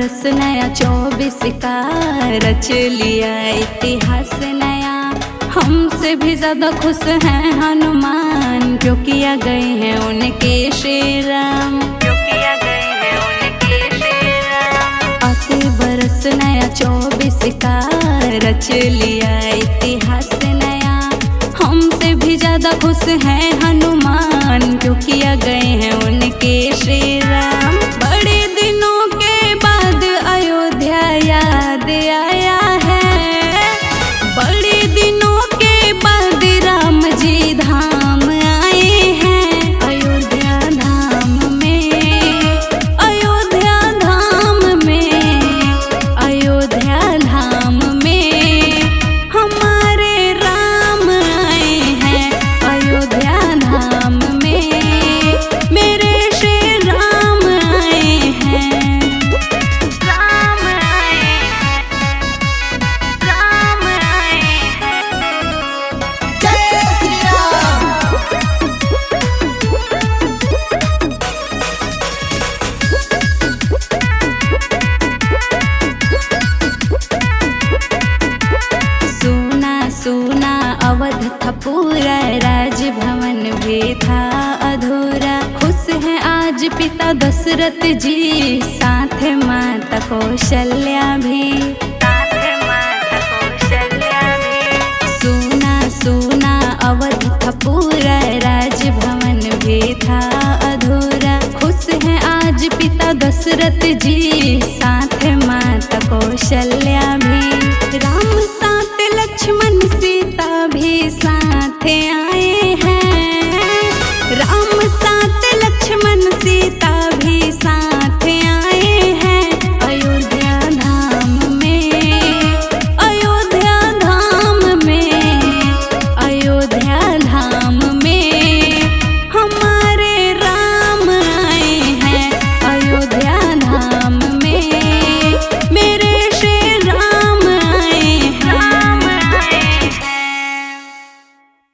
बरस नया 24 का रच लिया इतिहास नया। हमसे भी ज्यादा खुश हैं हनुमान, जो किया गए हैं उनके श्री राम, जो किया गए हैं उनके श्री राम। आते बरस नया 24 का रच लिया इतिहास नया। हमसे भी ज्यादा खुश हैं हनुमान, जो किया गए हैं उनके श्री राम। बड़े दिनों के बाद अयोध्या याद आया है, बड़े दिनों के बाद राम जी धाम आए हैं। अयोध्या धाम में, अयोध्या धाम में, अयोध्या धाम में हमारे राम आए हैं। अयोध्या धाम में मेरे श्री राम आए हैं, राम आए हैं, राम आए हैं। जय श्री राम। सोना सोना अवध था पूरा, राजभवन भी था अधूरा। खुश हैं आज पिता दशरथ जी, साथ माता कौशल्या भी, साथ माता कौशल्या भी। सोना सोना अवध था पूरा, राजभवन भी था अधूरा। खुश हैं आज पिता दशरथ जी, साथ